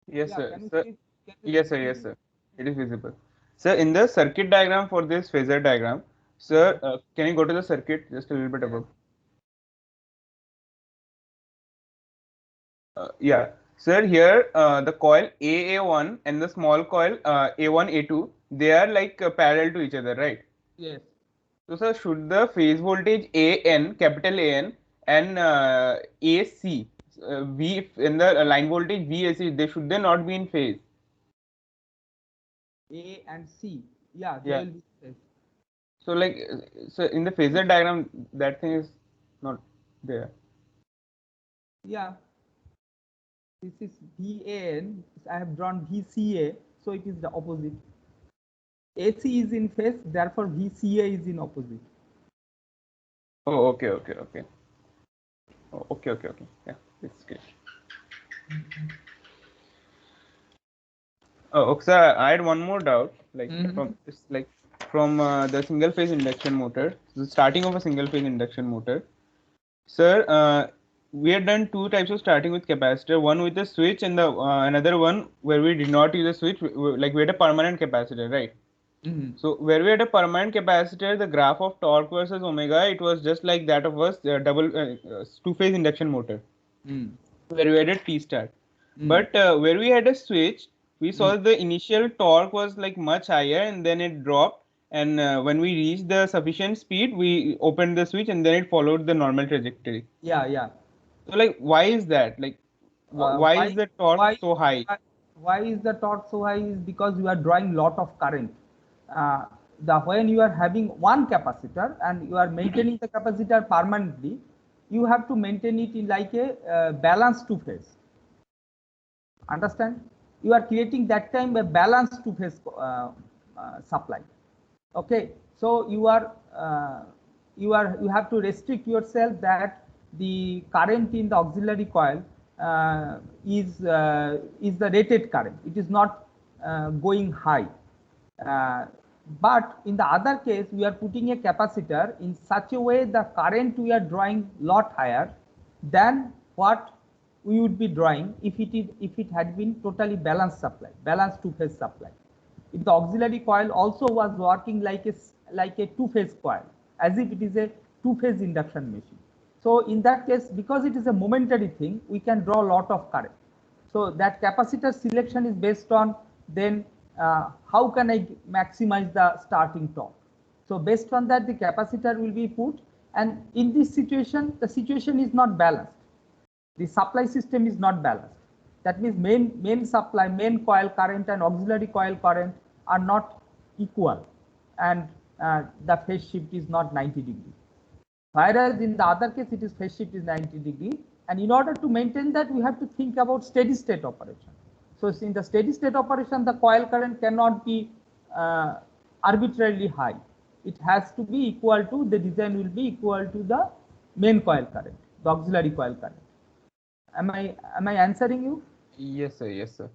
Yes, Yeah, sir. can you Sir, see? Can you yes, sir. see Yes, this? sir. It is visible. Sir, in the circuit diagram for this phasor diagram, sir, can you go to the circuit just a little bit Yeah. above? Yeah, sir. Here, the coil AA1 and the small coil A1, A2, they are like parallel to each other, right? Yes. So, sir, should the phase voltage AN, capital AN, and AC, V in the line voltage VAC, they not be in phase? A and C. Yeah, they Yeah. will be safe. So, like, so in the phasor diagram, that thing is not there. Yeah, this is VAN. I have drawn VCA, so it is the opposite. AC is in phase, therefore VCA is in opposite. Oh, okay, okay, okay. Oh, okay, okay, okay. Yeah, it's good. Oh, okay, sir, I had one more doubt. Like from Mhm. it's like from the single phase induction motor, the starting of a single phase induction motor. Sir, we had done two types of starting with capacitor. One with a switch, and the another one where we did not use a switch. Like we had a permanent capacitor, right? Mhm. So where we had a permanent capacitor, the graph of torque versus omega, it was just like that of a double two-phase induction motor, Mm. where we had a T start. Mm. But where we had a switch, we Mm. saw the initial torque was like much higher, and then it dropped. And when we reached the sufficient speed, we opened the switch, and then it followed the normal trajectory. Yeah, yeah. So like, why is that? Like, Uh, why why is the torque why so high? why why is the torque so high? Is because you are drawing lot of current. Uh, the when you are having one capacitor and you are maintaining the capacitor permanently, you have to maintain it in like a balanced two phase. Understand? You are creating that time a balanced two phase supply. Okay, so you have to restrict yourself that the current in the auxiliary coil is the rated current. It is not going high. uh, but in the other case, we are putting a capacitor in such a way the current we are drawing lot higher than what we would be drawing if it had been totally balanced supply, balanced two phase supply. If the auxiliary coil also was working like a two phase coil, as if it is a two phase induction machine. So in that case, because it is a momentary thing, we can draw a lot of current. So that capacitor selection is based on then how can I maximize the starting torque. So based on that, the capacitor will be put, and in this situation, the situation is not balanced. The supply system is not balanced. That means main supply, main coil current and auxiliary coil current are not equal, and the phase shift is not 90 degree. Whereas in the other case, it is phase shift is 90 degree, and in order to maintain that, we have to think about steady state operation. So in the steady state operation, the coil current cannot be uh, arbitrarily high. It has to be equal to, the design will be equal to the main coil current, the auxiliary coil current. Am I answering you? Yes, sir. Yes, sir.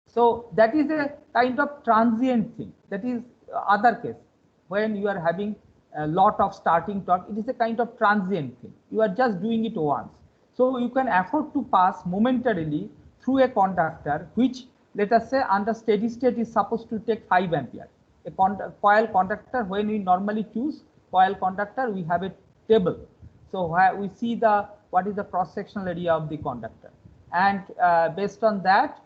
So that is a kind of transient thing. That is other case when you are having a lot of starting torque. It is a kind of transient thing. You are just doing it once. So you can afford to pass momentarily through a conductor, which let us say under steady state is supposed to take 5 ampere. A coil conductor, when we normally choose coil conductor, we have a table. So where we see the what is the cross sectional area of the conductor, and based on that,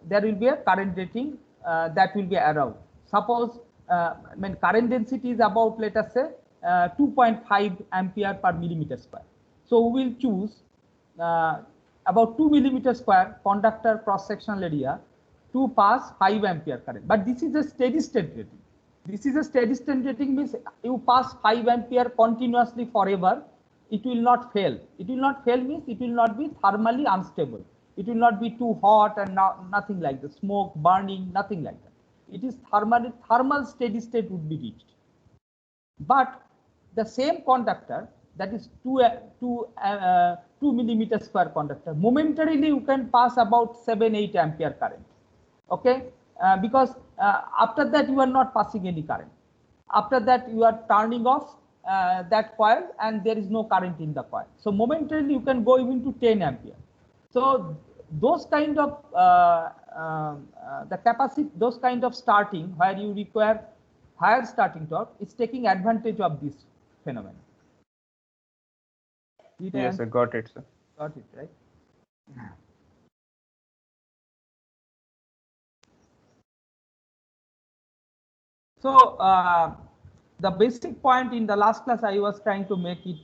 there will be a current rating that will be around. Suppose current density is about, let us say, 2.5 ampere per millimeter square. So we will choose uh, about 2 millimeter square conductor cross sectional area to pass 5 ampere current. But this is a steady state rating. This is a steady state rating, means you pass 5 ampere continuously forever, it will not fail. It will not fail means it will not be thermally unstable. It will not be too hot and nothing like that, smoke, burning, nothing like that. It is thermal steady state would be reached. But the same conductor, that is 2 millimeter square conductor, momentarily you can pass about 7-8 ampere current. Okay, because after that you are not passing any current. After that you are turning off that coil and there is no current in the coil. So momentarily you can go even to 10 ampere. So those kind of the capacity, those kind of starting where you require higher starting torque is taking advantage of this phenomenon. Yes, I got it, sir. Got it, right? So the basic point in the last class I was trying to make is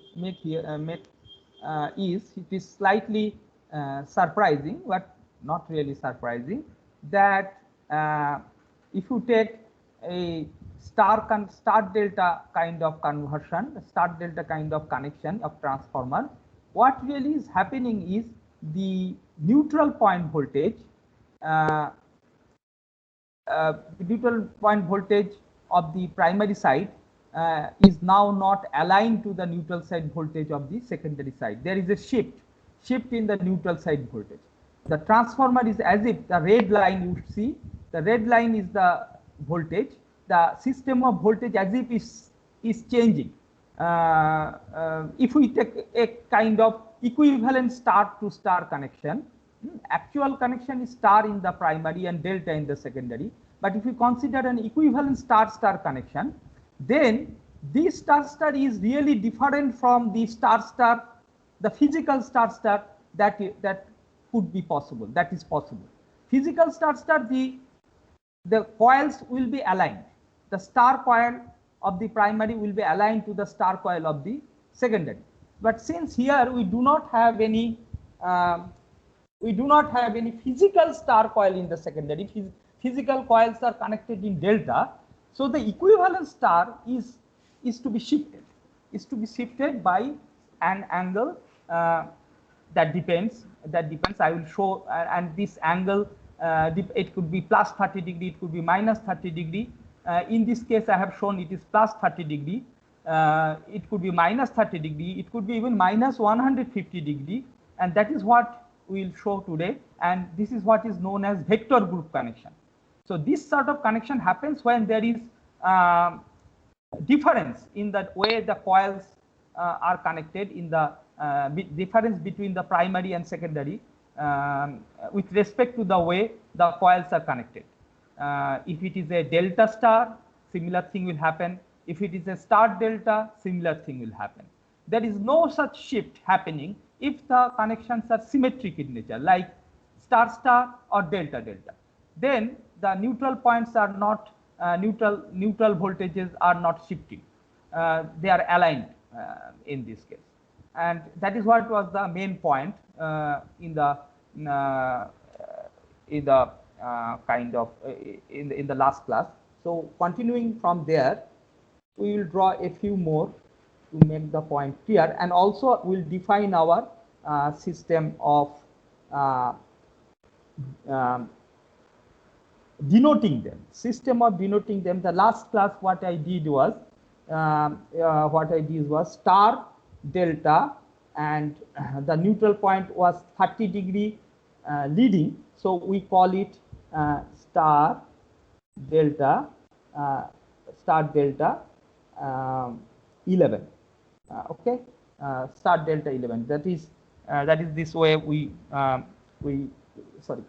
it is slightly surprising, but not really surprising, that if you take a star delta kind of conversion, star delta kind of connection of transformer, what really is happening is the neutral point voltage the neutral point voltage of the primary side is now not aligned to the neutral side voltage of the secondary side. There is a shift in the neutral side voltage. The transformer is as if the red line you see, the red line is the voltage. The system of voltage as if is changing. If we take a kind of equivalent star to star connection, actual connection is star in the primary and delta in the secondary. But if you consider an equivalent star-star connection, then this star-star is really different from the star-star, the physical star-star that could be possible. That is possible. Physical star-star, the coils will be aligned. The star coil of the primary will be aligned to the star coil of the secondary. But since here we do not have any physical star coil in the secondary. Physical coils are connected in delta. So the equivalent star is to be shifted by an angle that depends. I will show, and this angle it could be plus 30 degree, it could be minus 30 degree. In this case, I have shown it is plus 30 degree. It could be minus 30 degree. It could be even minus 150 degree, and that is what we will show today. And this is what is known as vector group connection. So this sort of connection happens when there is difference in the way the coils are connected, in the difference between the primary and secondary with respect to the way the coils are connected. If it is a delta star, similar thing will happen. If it is a star delta, similar thing will happen. There is no such shift happening if the connections are symmetric in nature, like star star or delta delta. Then the neutral points are not neutral voltages are not shifting. They are aligned in this case, and that is what was the main point in the kind of in the last class. So continuing from there, we will draw a few more to make the point clear, and also we'll define our system of denoting them. System of denoting them. The last class, what I did was star delta, and the neutral point was 30 degree leading. So we call it star delta 11. Okay, star delta 11. That is this way we sorry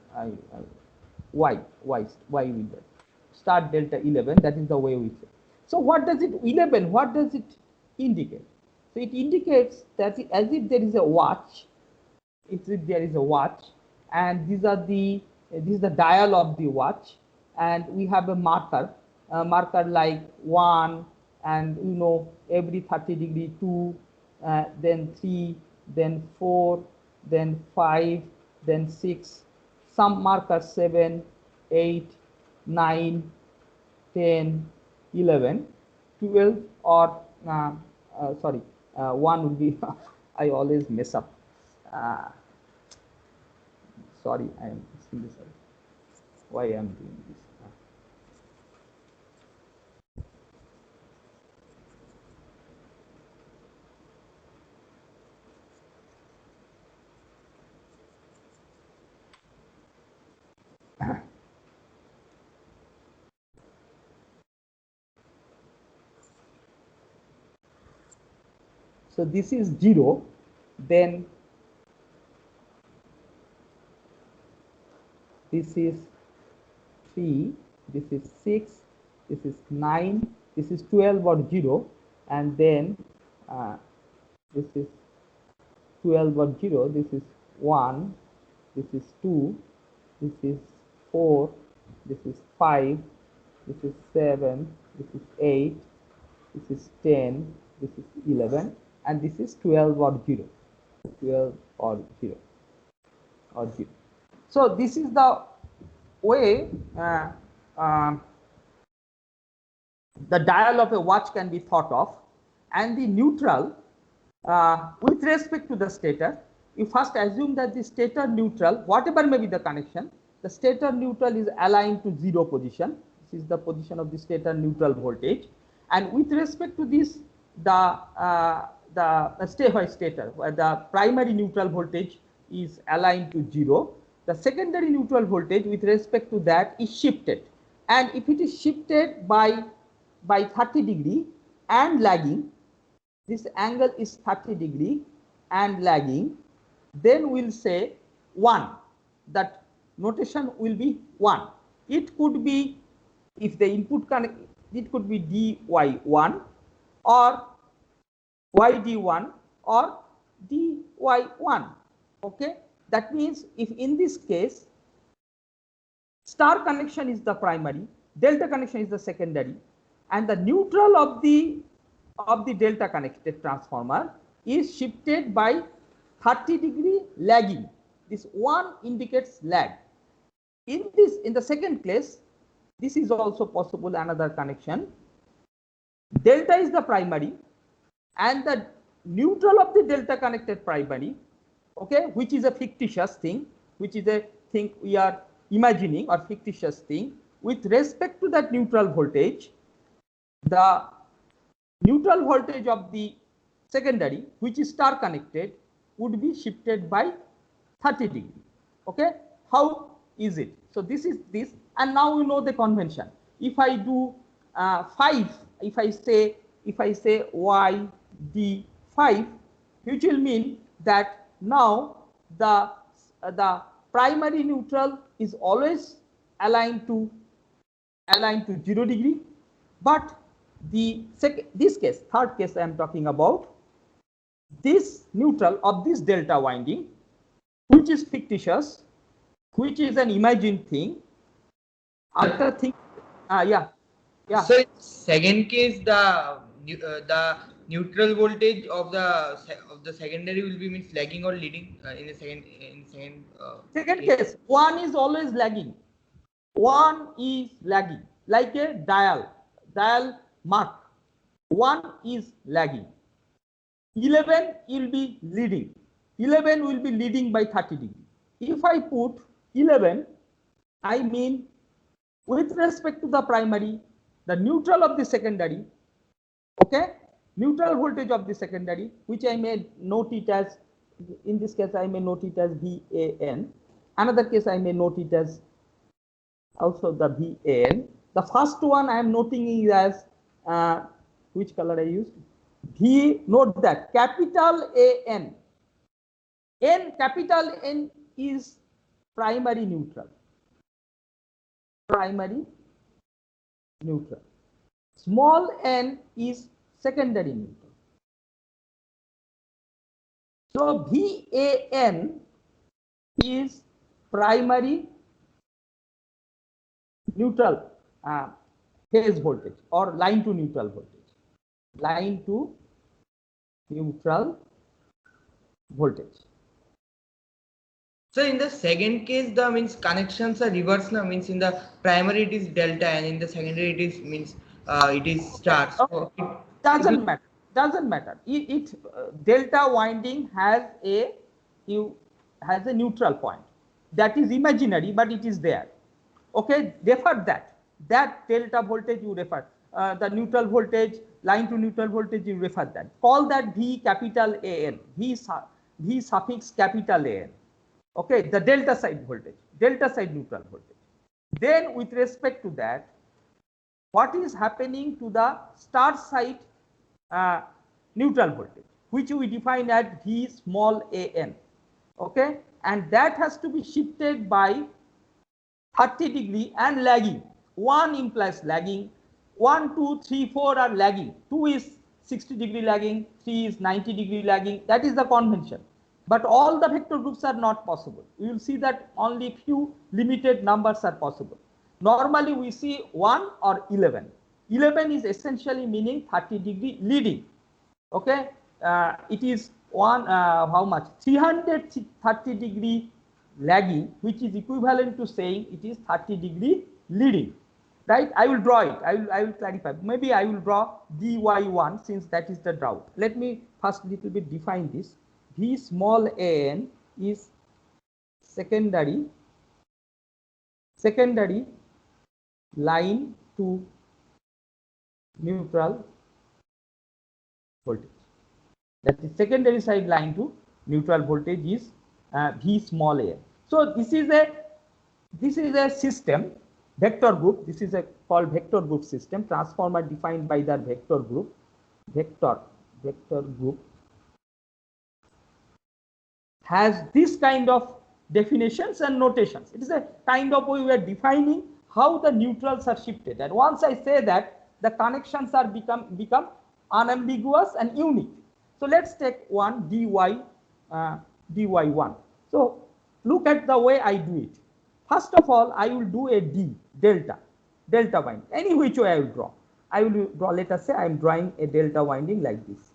y with that star delta 11. That is the way we say. So what does it 11? What does it indicate? So it indicates that as if there is a watch. It's if there is a watch, and this is the dial of the watch, and we have a marker like 1, and every 30 degree 2, then 3, then 4, then 5, then 6, some markers 7, 8, 9, 10, 11, 12, or sorry, 1 will be I always mess up. Sorry, I am extremely sorry. Why I am doing this? So this is 0, then this is 3, this is 6, this is 9, this is 12 or 0, and then this is 12 or 0, this is 1, this is 2, this is 4, this is 5, this is 7, this is 8, this is 10, this is 11, and this is 12 or 0, 12 or 0 or 0. So this is the way the dial of a watch can be thought of, and the neutral with respect to the stator, you first assume that the stator neutral, whatever may be the connection, the stator neutral is aligned to 0 position. This is the position of the stator neutral voltage, and with respect to this, stator, where the primary neutral voltage is aligned to 0, the secondary neutral voltage with respect to that is shifted, and if it is shifted by 30 degree and lagging, this angle is 30 degree and lagging, then we'll say 1. That notation will be 1. It could be, if the input connect, it could be dy1 or yd1 or dy1. Okay, that means if in this case star connection is the primary, delta connection is the secondary, and the neutral of the delta connected transformer is shifted by 30 degree lagging. This 1 indicates lag. In the second case, this is also possible, another connection. Delta is the primary, and the neutral of the delta connected primary, okay, which is a fictitious thing, which is a thing we are imagining, or fictitious thing, with respect to that neutral voltage, the neutral voltage of the secondary, which is star connected, would be shifted by 30 degree. Okay, how is it? So this is this, and now we know the convention. If I do 5, if I say y d 5, which will mean that now the primary neutral is always aligned to 0 degree, but this case, third case I am talking about, this neutral of this delta winding, which is fictitious, which is an imagined thing, after think, yeah. So in second case, the neutral voltage of the secondary will be means lagging or leading in the second case. 1 is always lagging. 1 is lagging, like a dial mark. 1 is lagging. 11 will be leading. 11 will be leading by 30 degree. If I put 11, I mean with respect to the primary, the neutral of the secondary, okay, neutral voltage of the secondary, which I may note it as, in this case I may note it as VAN. Another case I may note it as also the VAN. The first one I am noting is as which color I used? Note that capital AN. Capital N is primary neutral. Primary neutral. Small n is secondary neutral. So VAN is primary neutral phase voltage, or line to neutral voltage. Line to neutral voltage. So in the second case, the means connections are reverse now, means in the primary it is delta and in the secondary it is means it is star. So doesn't matter. Doesn't matter. Delta winding has a neutral point. That is imaginary, but it is there. Okay, refer that. That delta voltage you refer. The neutral voltage, line to neutral voltage, you refer that. Call that V capital AN. V suffix capital AN. Okay, the delta side voltage, delta side neutral voltage. Then with respect to that, what is happening to the star side neutral voltage? which we define as V small an. Okay, and that has to be shifted by 30 degree and lagging. 1 implies lagging, 1, 2, 3, 4 are lagging, 2 is 60 degree lagging, 3 is 90 degree lagging. That is the convention. But all the vector groups are not possible. You will see that only few limited numbers are possible. Normally we see 1 or 11. 11 is essentially meaning 30 degree leading. Okay, it is how much? 330 degree lagging, which is equivalent to saying it is 30 degree leading. Right? I will draw it. I will clarify. Maybe I will draw dy1 since that is the drought. Let me first little bit define this. V small an is secondary line to neutral voltage. That is secondary side line to neutral voltage is V small a. So this is a system, vector group. This is a called vector group system. Transformer defined by the vector group. Vector group has this kind of definitions and notations. It is a kind of way we are defining how the neutrals are shifted. And once I say that, the connections are become unambiguous and unique. So let's take one dy1. So look at the way I do it. First of all, I will do a delta winding. Any which way I will draw. I will draw, let us say I am drawing a delta winding like this.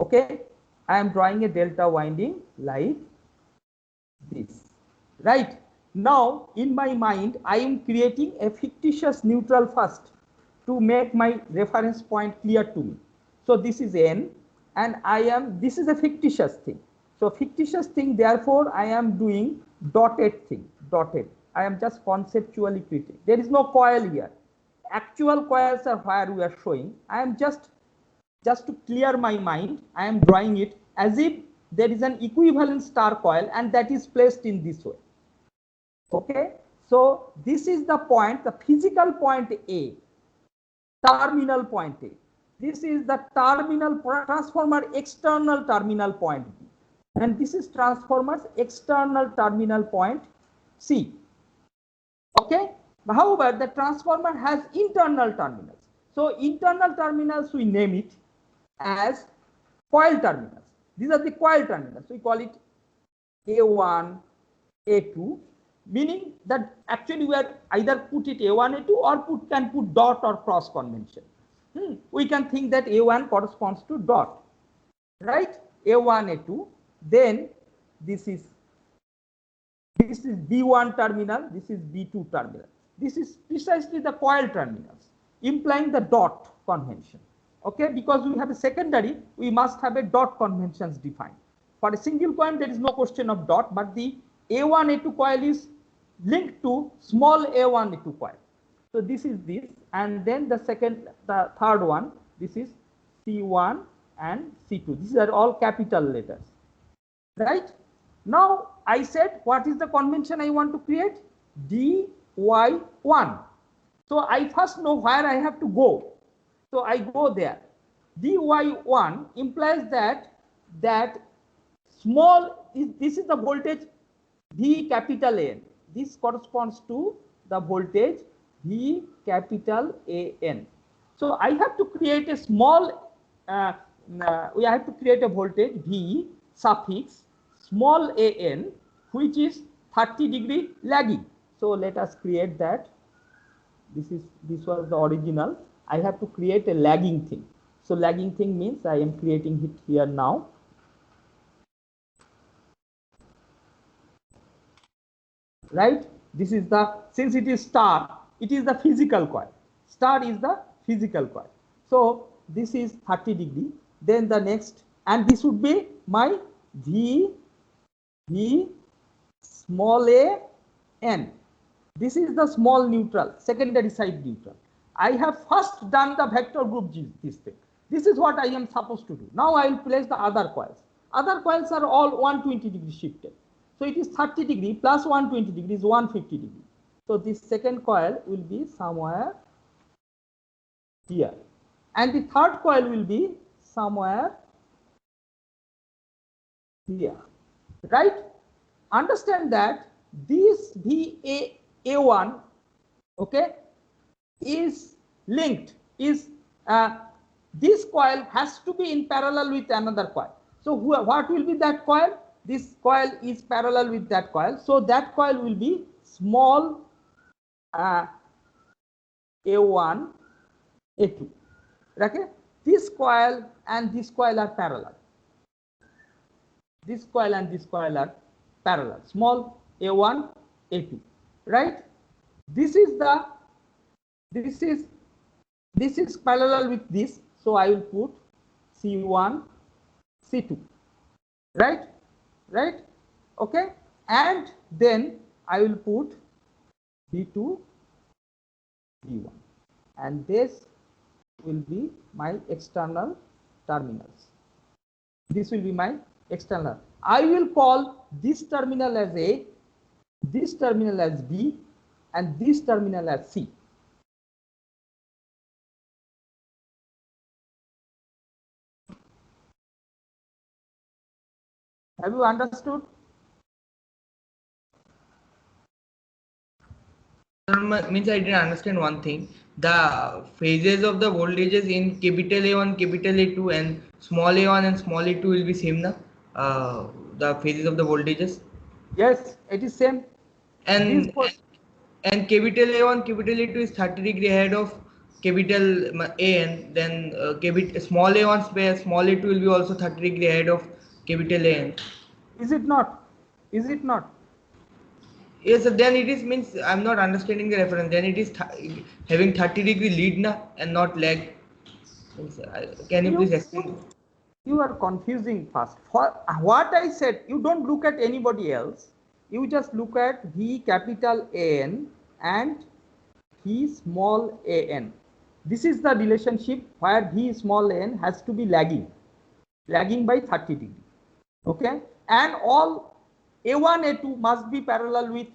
Okay, I am drawing a delta winding like this. Right? Now, in my mind, I am creating a fictitious neutral first to make my reference point clear to me. So this is N, and this is a fictitious thing. So fictitious thing, therefore, I am doing dotted thing, dotted. I am just conceptually creating. There is no coil here. Actual coils are where we are showing. I am just to clear my mind, I am drawing it as if there is an equivalent star coil and that is placed in this way. Okay, so this is the point, the physical point A, terminal point A. This is the terminal transformer external terminal point B, and this is transformer's external terminal point C. Okay, however, the transformer has internal terminals. So internal terminals, we name it as coil terminals. These are the coil terminals. We call it A1, A2, meaning that actually we are either put it A1, A2 or can put dot or cross convention. We can think that A1 corresponds to dot, right? A1, A2. Then this is B1 terminal, this is B2 terminal. This is precisely the coil terminals, implying the dot convention. Okay, because we have a secondary, we must have a dot conventions defined. For a single coil, there is no question of dot, but the A1, A2 coil is linked to small A1, A2 coil. So this is this, and then the third one, this is C1 and C2. These are all capital letters, right? Now I said, what is the convention I want to create? dy1. So I first know where I have to go. So I go there. dy1 implies that small this is the voltage V capital A. This corresponds to the voltage V capital AN. So I have to create a small, we have to create a voltage V suffix small an, which is 30 degree lagging. So let us create that. This was the original. I have to create a lagging thing. So lagging thing means I am creating it here now. Right? This is since it is star, it is the physical coil. Star is the physical coil. So this is 30 degree. Then the next, and this would be my V small a n. This is the small neutral, secondary side neutral. I have first done the vector group this thing. This is what I am supposed to do. Now I will place the other coils. Other coils are all 120 degree shifted. So it is 30 degree plus 120 degree is 150 degree. So this second coil will be somewhere here, and the third coil will be somewhere here, right? Understand that this VA1, okay, is linked, is this coil has to be in parallel with another coil. So what will be that coil? This coil is parallel with that coil, so that coil will be small A1 A2. Okay, this coil and this coil are parallel. This coil and this coil are parallel, small A1 A2, right? This is parallel with this, so I will put C1 C2, right? Okay, and then I will put B2 B1, and this will be my external terminals. This will be my external. I will call this terminal as A, this terminal as B, and this terminal as C. Have you understood? Means I didn't understand one thing. The phases of the voltages in capital A1, capital A2, and small a1 and small a2 will be same now. The phases of the voltages. Yes, it is same. And capital A1, capital A2 is 30° ahead of capital A, and then small A1 space, small A2 will be also 30° ahead of capital A. Is it not? Is it not? Yes, then it is means I'm not understanding the reference. Then it is having 30° lead na and not lag. Can you please explain? You are confusing fast. For what I said, you don't look at anybody else. You just look at V capital AN and V small an. This is the relationship where V small an has to be lagging by 30°. Okay, and all A1 A2 must be parallel with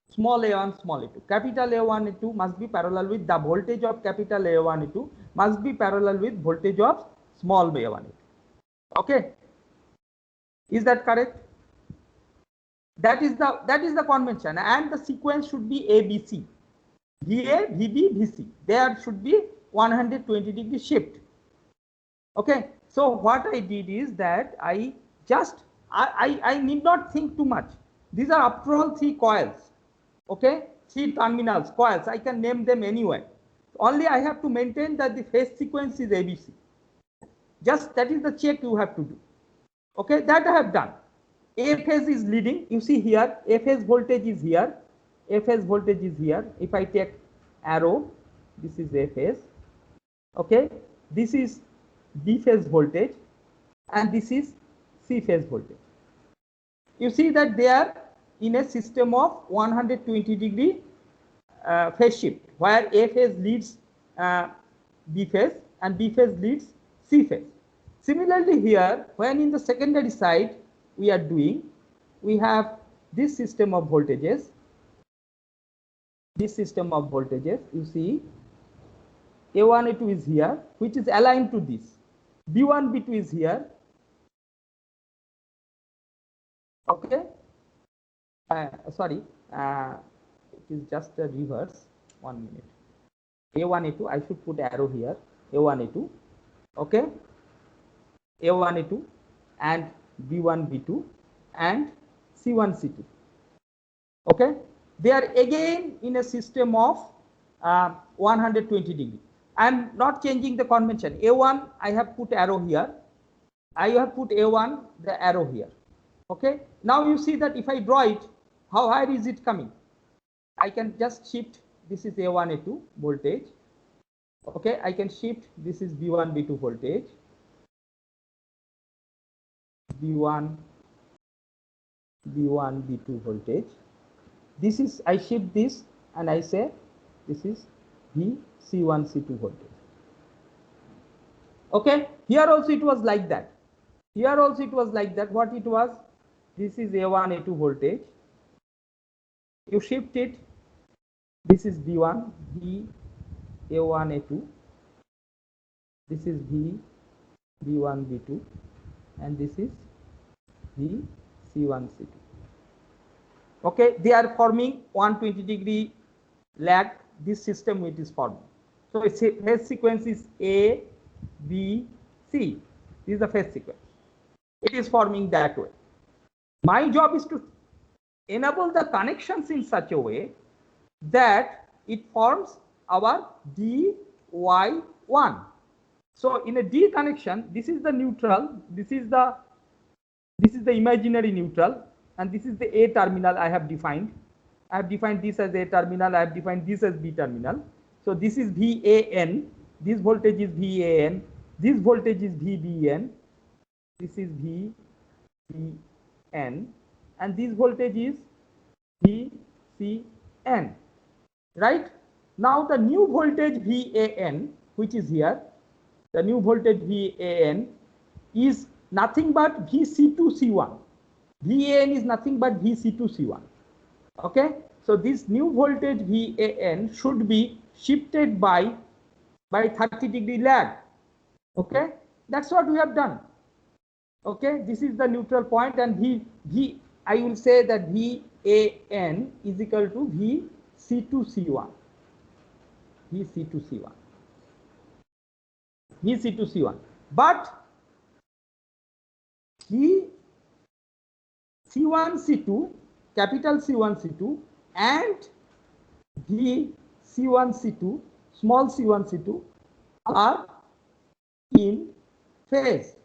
small a1 small a2. Capital A1 A2 must be parallel with the voltage of capital A1 A2 must be parallel with voltage of small a1 A2. Okay, is that correct? That is the convention, and the sequence should be ABC. VA, VB, VC. There should be 120° shift. Okay, so what I did is that I need not think too much. These are after all 3 coils. Okay, 3 terminals, coils. I can name them anyway. Only I have to maintain that the phase sequence is ABC. Just that is the check you have to do. Okay, that I have done. A phase is leading. You see here, A phase voltage is here. A phase voltage is here. If I take arrow, this is A phase. Okay, this is B phase voltage, and this is C phase voltage. You see that they are in a system of 120° phase shift, where A phase leads B phase and B phase leads C phase. Similarly here, when in the secondary side we have this system of voltages. This system of voltages, you see, A1, A2 is here, which is aligned to this. B1, B2 is here. Okay. Sorry, it is just a reverse. 1 minute. A1, A2, I should put arrow here. A1, A2. Okay. A1, A2 and B1, B2 and C1, C2. Okay. They are again in a system of 120°. I am not changing the convention. A1, I have put arrow here. I have put A1, the arrow here. Okay. Now you see that if I draw it, how high is it coming? I can just shift. This is A1, A2 voltage. Okay. I can shift. This is B1, B2 voltage. B1, B2 voltage. This is, I shift this and I say this is V C1, C2 voltage. Okay. Here also it was like that. Here also it was like that. What it was? This is A1, A2 voltage. You shift it. This is B1, B A1, A2. This is V, V1, V2, and this is V, C1, C2. Okay, they are forming 120-degree lag. This system it is forming. So its phase sequence is A, B, C. This is the phase sequence. It is forming that way. My job is to enable the connections in such a way that it forms our dy1. So in a D connection, this is the neutral, this is the imaginary neutral, and this is the A terminal I have defined. I have defined this as A terminal, I have defined this as B terminal. So this is VAN, this voltage is VAN, this voltage is VBN, this is VBN, and this voltage is VCN. Right? Now the new voltage VAN, which is here, the new voltage VAN is nothing but VC2C1. VAN is nothing but VC2C1. Okay? So this new voltage VAN should be shifted by 30-degree lag. Okay? That's what we have done. Okay? This is the neutral point, and I will say that VAN is equal to VC2C1. VC2C1. VC2C1. But C1C2, capital C1C2, and C1C2, small C1C2 are in phase.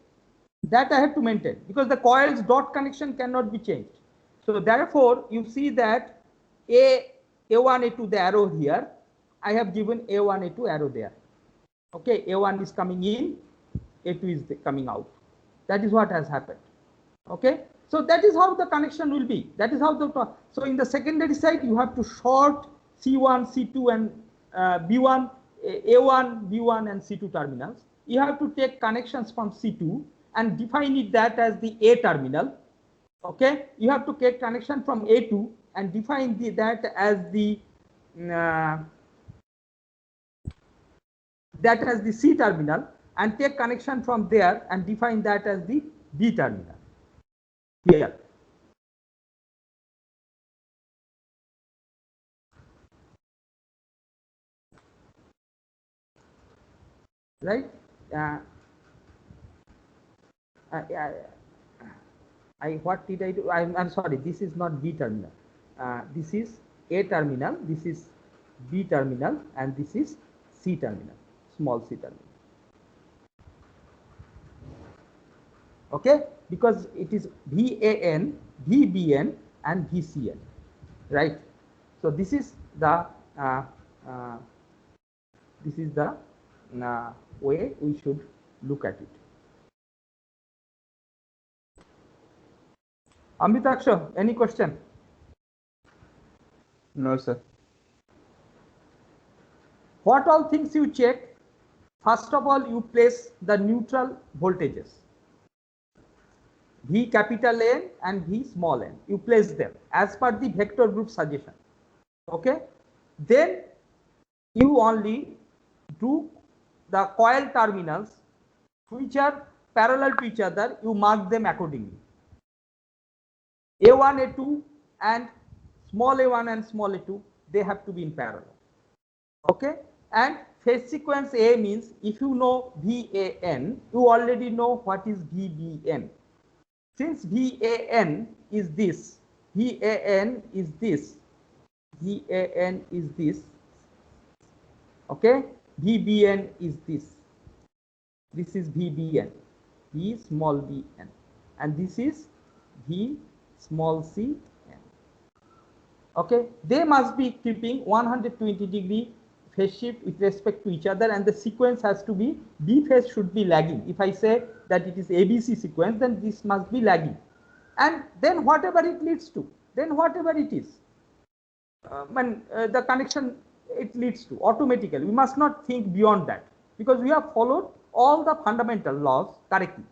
That I have to maintain because the coil's dot connection cannot be changed. So therefore, you see that A1, A2, the arrow here, I have given A1, A2 arrow there. Okay, A1 is coming in, A2 is coming out. That is what has happened. Okay, so that is how the connection will be. That is how so in the secondary side, you have to short C1, C2, and B1, A1, B1, and C2 terminals. You have to take connections from C2 and define it that as the A terminal. Okay, you have to take connection from A2 and define that as the C terminal, and take connection from there and define that as the B terminal here. Right? What did I do? I'm sorry, this is not B terminal. This is A terminal, this is B terminal, and this is C terminal, small C terminal. Okay, because it is VAN, VBN, and VCN, right? So this is the way we should look at it. Amitaksha, any question? No, sir. What all things you check? First of all, you place the neutral voltages, V capital N and V small n. You place them as per the vector group suggestion. Okay. Then you only do the coil terminals which are parallel to each other. You mark them accordingly. A1, A2, and small a1 and small a2, they have to be in parallel. Okay. And phase sequence A means if you know VAN, you already know what is VBN. Since VAN is this, VAN is this, VAN is this, okay, VBN is this. This is VBN, V small bn, and this is V small c n. Okay, they must be keeping 120 degree phase shift with respect to each other, and the sequence has to be, B phase should be lagging. If I say that it is ABC sequence, then this must be lagging, and then whatever it leads to, then whatever it is, the connection it leads to automatically. We must not think beyond that because we have followed all the fundamental laws correctly.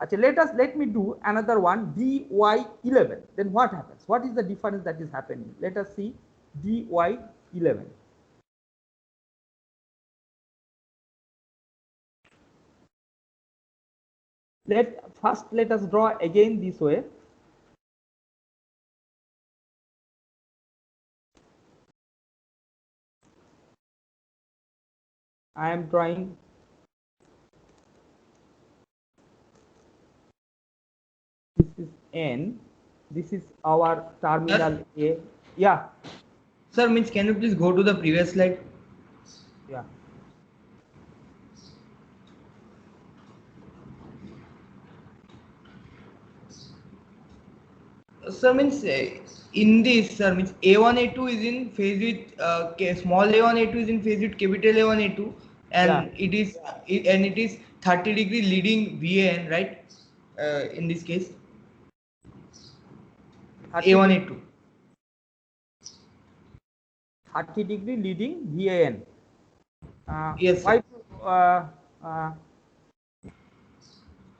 Okay, let me do another one, dy11. Then what happens? What is the difference that is happening? Let us see dy11. Let us draw again this way. I am drawing this is N, this is our terminal A. Yeah, Sir, means can you please go to the previous slide? yeah. Sir, means in this, sir, means A1, A2 is in phase with small A1, A2 is in phase with capital A1, A2, and Yeah. it is 30-degree leading VAN, right? In this case, 30 A1, A2. 30-degree leading VAN. Yes, sir. Why?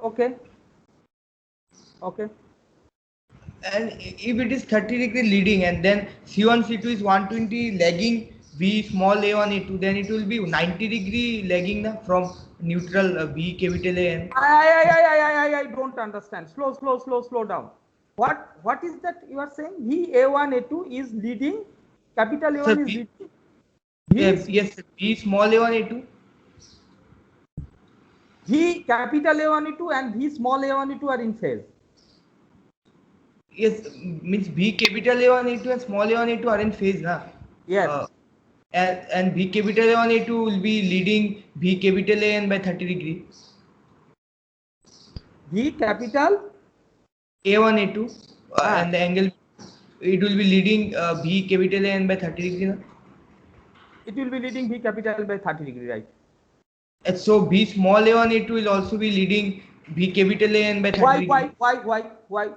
Okay. Okay. And if it is 30-degree leading and then C1, C2 is 120 lagging V small A1, A2, then it will be 90-degree lagging na, from neutral V capital A N. I don't understand. Slow down. What is that you are saying? V A1 A2 is leading. Capital A1 Sir, is V, leading. V, yes, V small A1, A2. V capital A1 A2 and V small A1 A2 are in phase. Yes, means V capital A1, A2 and small A1, A2 are in phase na. Yes. And V capital A1, A2 will be leading V capital AN by 30-degree. V capital A1, A2 and the angle it will be leading V capital AN by 30-degree na. it will be leading V capital by 30-degree, right? And so V small A1, A2 will also be leading V capital AN by 30-degree. Why?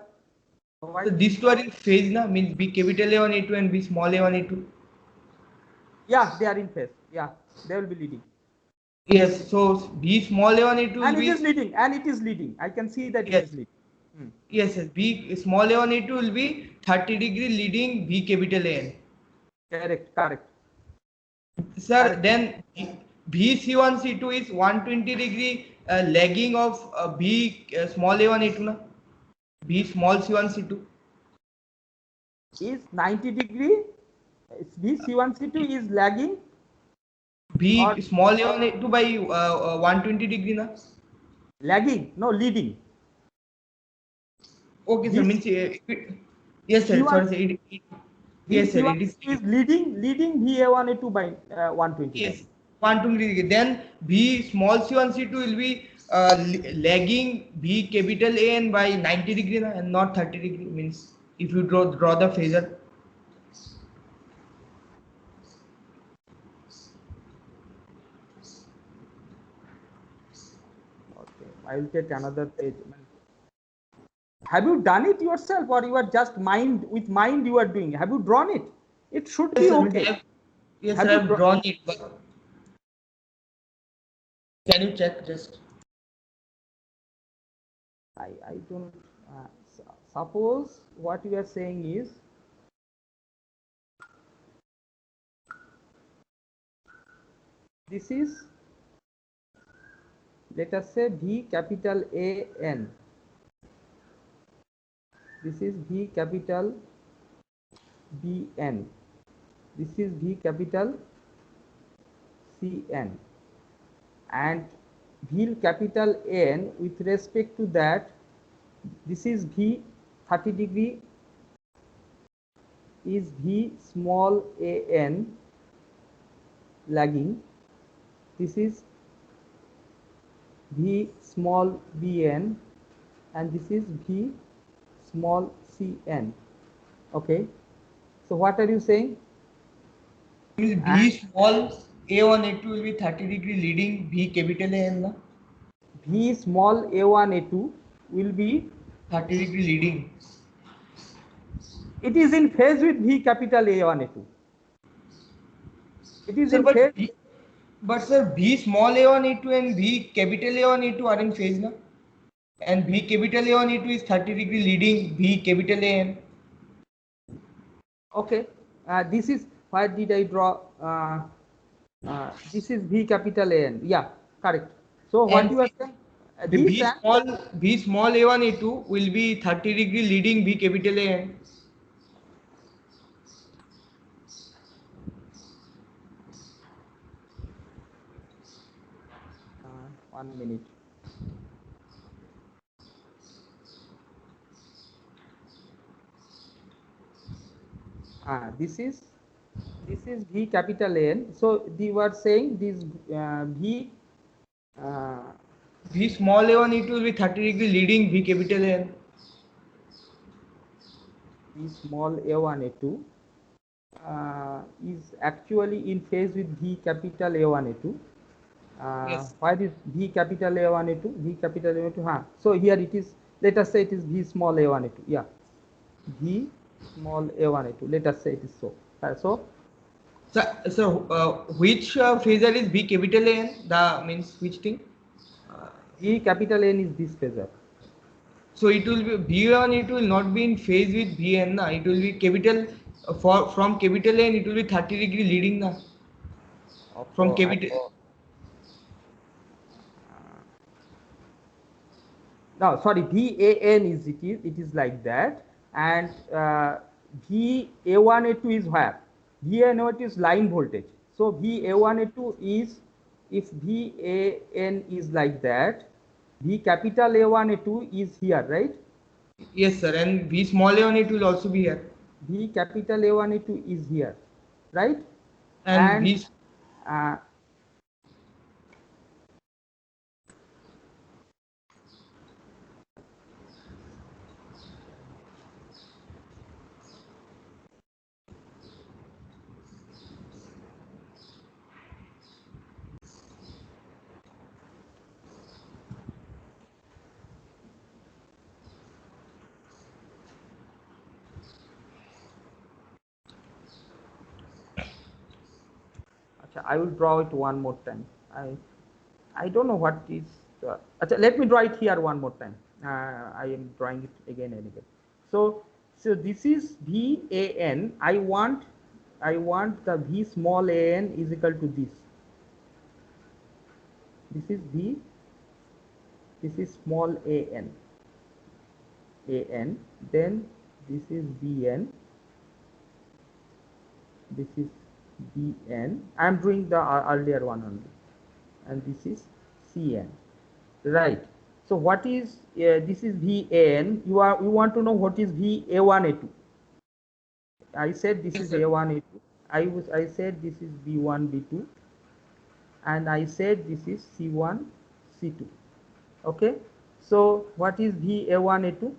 So these two are in phase na, means V capital A1, A2 and V small A1, A2. Yeah, they are in phase. Yeah, they will be leading. Yes, so V small A1, A2 will And be. it is leading. I can see that Yes. it is leading. Yes, V small A1, A2 will be 30-degree leading V capital AN. Correct. Sir, Correct. then V C1, C2 is 120-degree lagging of V small A1, A2 na? V small C1, C2. Is 90-degree. V C1 C2 is lagging. V Or small A1, A2 by 120-degree na? lagging? No, leading. Okay, sir. V Means yes, sir. C1 Sorry, sir. Yes, sir. C1 It is. is leading VA1 A2 by 120. Yes, 120-degree. Then V small C1, C2 will be lagging V capital AN by 90-degree na, and not 30-degree. Means if you draw the phasor. Okay, I will take another page. Have you done it yourself, or you are just with mind you are doing? Have you drawn it? It should be Yes, sir. okay. Yes, Have sir. you I've drawn it. But can you check just? I don't. Suppose what you are saying is this is, let us say, V capital AN. This is V capital BN. This is V capital CN. And V capital N, with respect to that, this is V 30-degree is V small an lagging. This is V small bn, and this is V small cn. Okay, so what are you saying? Means V small A1, A2 will be 30-degree leading V capital AN na? V small a1 a2 will be 30-degree leading. It is in phase with V capital A1 A2. It is Sir, in phase. but sir, V small A1, A2 and V capital A1, A2 are in phase na? And V capital A1, A2 is 30-degree leading V capital AN. Okay, this is, where did I draw? This is V capital AN. Yeah, correct. So what And you are saying? The This and B small A1 A2 will be 30-degree leading B capital AN. 1 minute. This is V capital N. So we were saying this V B small A1 A2 will be 30-degree leading B capital AN. V small A1 A2 is actually in phase with V capital A1 A2. Yes. Why is V capital A1 A2? V capital A1 A2. So here it is. Let us say it is V small A1 A2. Yeah, V small A1 A2. Let us say it is so. So which phasor is B capital AN? The means which thing? V capital N is this phasor. So it will be B1 it will not be in phase with Bn na. It will be capital from capital N it will be 30-degree leading na. From capital. No, sorry, VAN it is like that, and VA1 A2 is where VAN is line voltage. So VA1 A2 is, if VAN is like that, V capital A1 A2 is here, right? Yes sir, and V small A1 it will also be here. V capital A1 A2 is here, right? And V I will draw it one more time. I don't know what is. Let me draw it here one more time. I am drawing it again and again. So this is VAN. I want the V small an is equal to this. This is V. This is small an. An. Then this is Bn. This is Bn. I am doing the earlier one only, and this is Cn. Right. So what is this is VAN. You want to know what is VA1 A2. I said this is A1 A2. I said this is B1 B2, and I said this is C1 C2. Okay. So what is VA1 A2?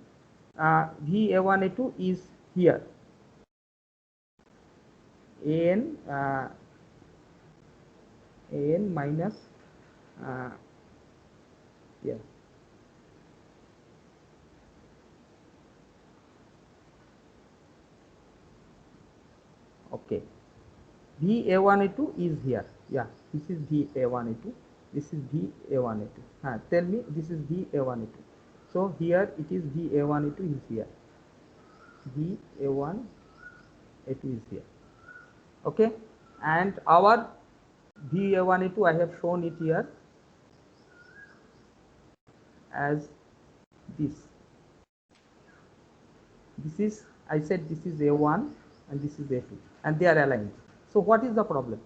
VA1 A2 is here. An minus yeah. Okay. VA1 A2 is here. Yeah, this is VA1 A2. This is VA1 A2. Tell me, this is VA1 A2. So here it is VA1 A2 is here. VA1 A2 is here. Okay, and our VA1 A2 I have shown it here as this. This is, I said this is A1 and this is A2, and they are aligned. So what is the problem?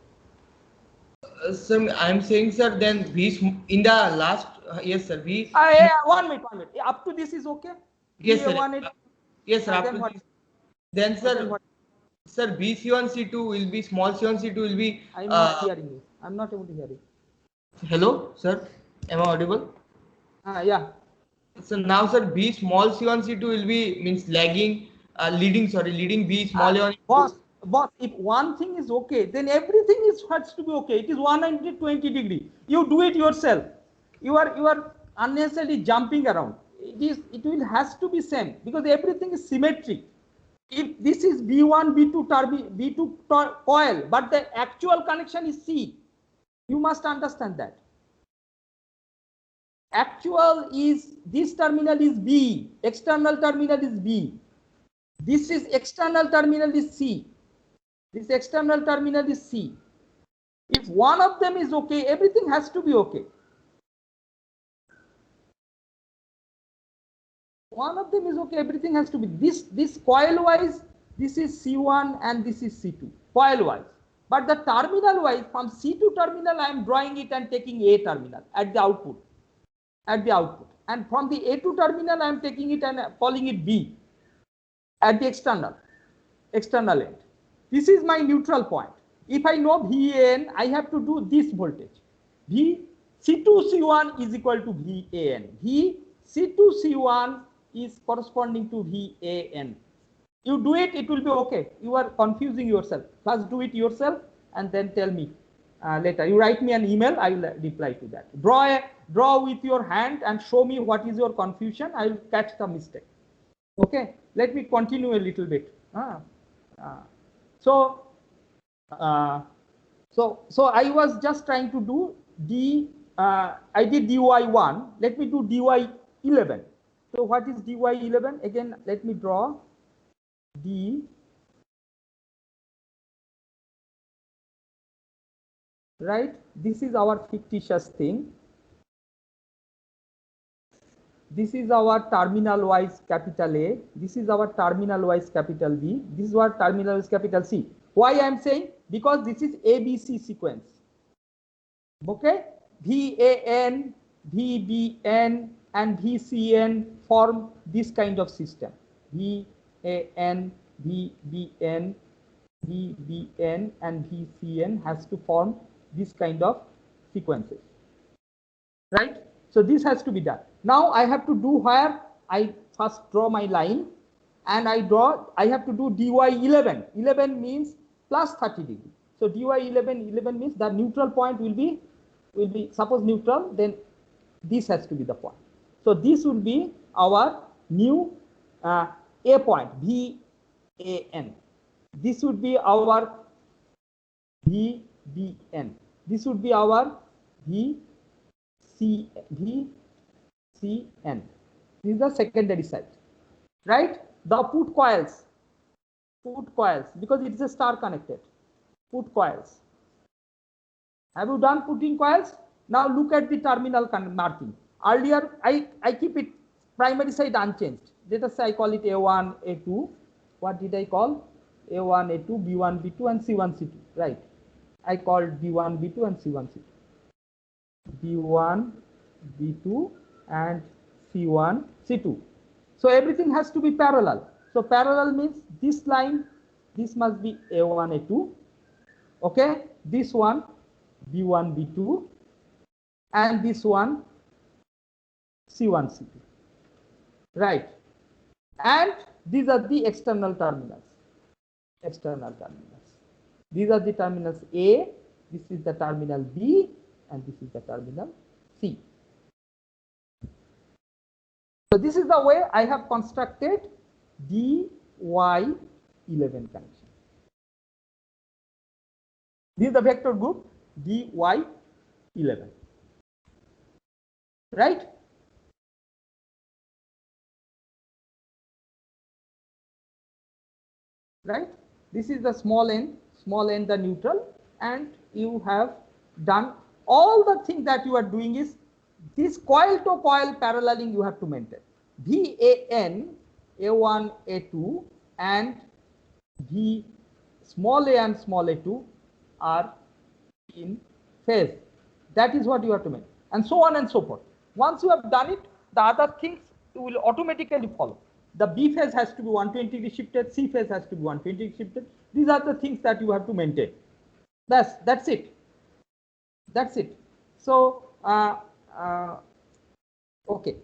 Sir, I am saying sir, then V in the last yes sir, V. Yeah, 1 minute. Up to this is okay. Yes sir. VA1 Yes sir. then what? Then sir, then what? Sir, B C1 C2 will be small C1 C2 will be. I'm not hearing you. I'm not able to hear you. Hello, sir. Am I audible? Yeah. So now, sir, B small C1 C2 will be means lagging, leading B small A1. Boss, if one thing is okay, then everything has to be okay. It is 120 degree. You do it yourself. You are unnecessarily jumping around. It has to be same, because everything is symmetric. If this is B1 B2 coil, but the actual connection is C, you must understand that. Actual is, this terminal is B, external terminal is B. This is external terminal is C. This external terminal is C. If one of them is okay, everything has to be okay. One of them is okay, everything has to be this coil wise, this is C1 and this is C2 coil wise. But the terminal wise, from C2 terminal I am drawing it and taking A terminal at the output. And from the A2 terminal I am taking it and calling it B at the external end. This is my neutral point. If I know VAN, I have to do this voltage. C2C1 is equal to VAN. C2C1 is corresponding to VAN. You do it, it will be okay. You are confusing yourself. First do it yourself and then tell me later. You write me an email, I will reply to that. Draw with your hand and show me what is your confusion. I will catch the mistake. Okay, let me continue a little bit. So I was just trying to do I did dy1. Let me do dy11. So what is dy11? Again, let me draw d right. This is our fictitious thing. This is our terminal wise capital A. This is our terminal wise capital B. This is our terminal wise capital C. Why I am saying? Because this is ABC sequence. Okay, VAN, VBN, and VCN form this kind of system. VAN, VBN, VBN, and VCN has to form this kind of sequences, right? So this has to be done. Now I have to do where I first draw my line, and I have to do dy11. 11 means plus 30 degree. So dy11 means the neutral point will be suppose neutral, then this has to be the point. So this will be our new A point, VAN. This would be our VBN. This would be our VCN. This is the secondary side, right? The put coils, because it is a star connected. Put coils. Have you done putting coils? Now look at the terminal marking. Earlier, I keep it primary side unchanged. Let us say I call it A1, A2. What did I call? A1, A2, B1, B2, and C1, C2. Right. I called B1, B2, and C1, C2. B1, B2, and C1, C2. So everything has to be parallel. So parallel means this line, this must be A1, A2. Okay. This one, B1, B2, and this one, C1, C2. Right. And these are the external terminals. These are the terminals A, this is the terminal B, and this is the terminal C. So this is the way I have constructed dy11 connection. This is the vector group dy11. Right? Right? This is the small n the neutral, and you have done all the thing that you are doing is this coil to coil paralleling you have to maintain. VAN, A1, A2, and V small a and small a2 are in phase. That is what you have to maintain, and so on and so forth. Once you have done it, the other things will automatically follow. The B phase has to be 120 degree shifted, C phase has to be 120 degree shifted. These are the things that you have to maintain. That's it. That's it. So okay.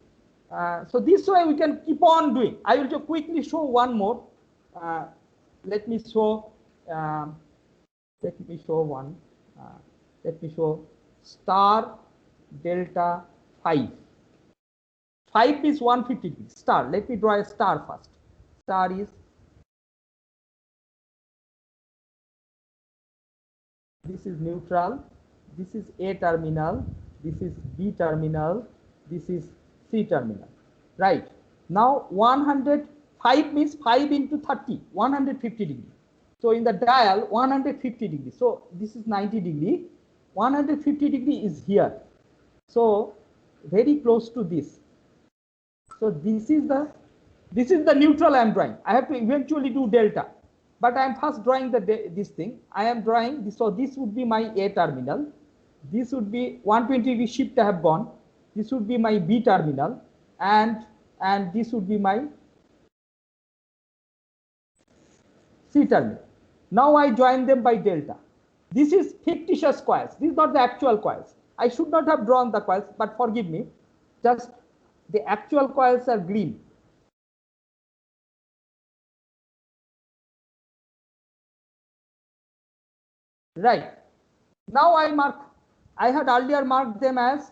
So this way we can keep on doing. I will just quickly show one more. Let me show one. Let me show star delta 5. 5 is 150 degrees. Star. Let me draw a star first. Star is this is neutral. This is A terminal. This is B terminal. This is C terminal. Right. Now 105 means 5 into 30, 150 degree. So in the dial 150 degree. So this is 90 degree. 150 degree is here. So very close to this. So this is the neutral I am drawing. I have to eventually do delta, but I am first drawing this thing. I am drawing this, so this would be my A terminal. This would be 120 degree shift I have gone. This would be my B terminal, and this would be my C terminal. Now I join them by delta. This is fictitious coils. This is not the actual coils. I should not have drawn the coils, but forgive me. Just the actual coils are green. Right. Now I had earlier marked them as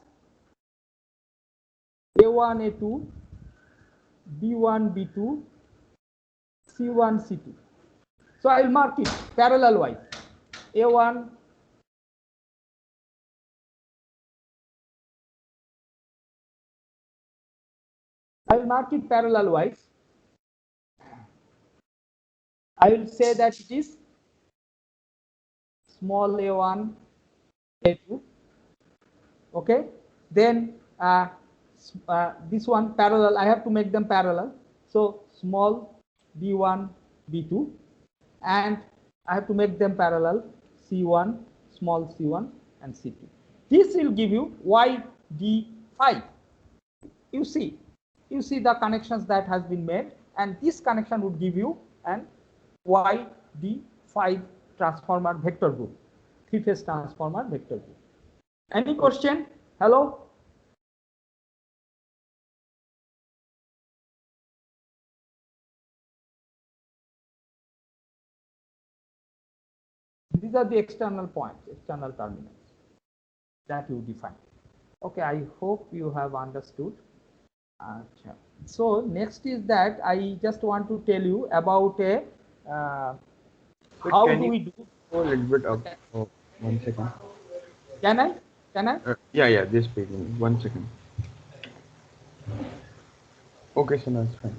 A1, A2, B1, B2, C1, C2. So I will mark it parallel wise. A1, I will mark it parallel wise. I will say that it is small a1, a2. Okay. Then this one parallel. I have to make them parallel. So small b1, b2, and I have to make them parallel c1, small c1, and c2. This will give you YD5. You see the connections that has been made, and this connection would give you an YD5 transformer vector group, three-phase transformer vector group. Any question? Hello? These are the external points, external terminals that you define. Okay, I hope you have understood. So next is that I just want to tell you about a how do we do? Go a little bit up. Okay. Oh, 1 second. Can I? Yeah, this page. 1 second. Okay, so now it's fine.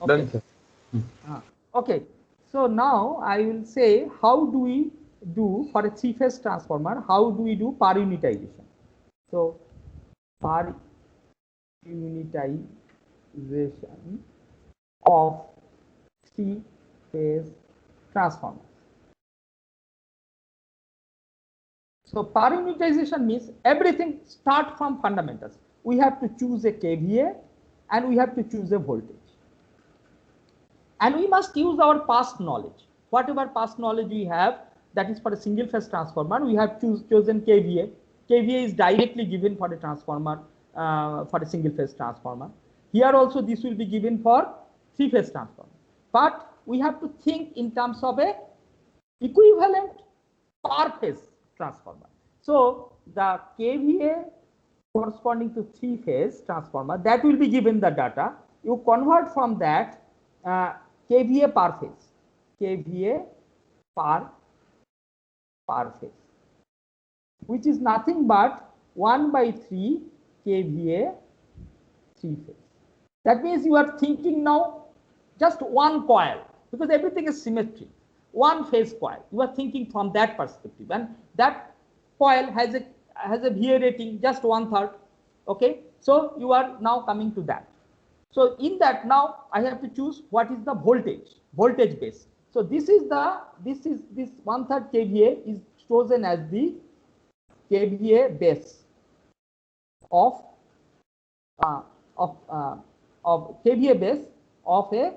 Okay. Done, sir. Okay, so now I will say how do we do for a three-phase transformer, how do we do per unitization? So per unitization of three-phase transformers. So per unitization means everything start from fundamentals. We have to choose a KVA and we have to choose a voltage. And we must use our past knowledge. Whatever past knowledge we have, that is for a single phase transformer, we have chosen KVA. KVA is directly given for a transformer, for a single phase transformer. Here also this will be given for three phase transformer. But we have to think in terms of a equivalent per phase transformer. So the KVA corresponding to three phase transformer, that will be given the data. You convert from that KVA per phase, KVA per phase, which is nothing but 1/3 KVA three phase. That means you are thinking now just one coil, because everything is symmetric, one phase coil. You are thinking from that perspective, and that coil has a VA rating just 1/3. Okay, so you are now coming to that. So in that now I have to choose what is the voltage base. So this 1/3 KVA is chosen as the KVA base of KVA base of a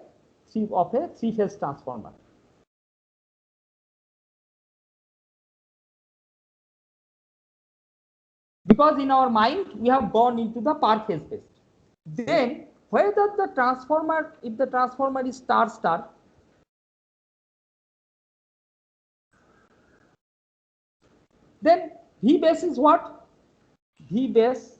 three-phase transformer. Because in our mind we have gone into the per phase base. Then whether the transformer, if the transformer is star, then V base is what? V base,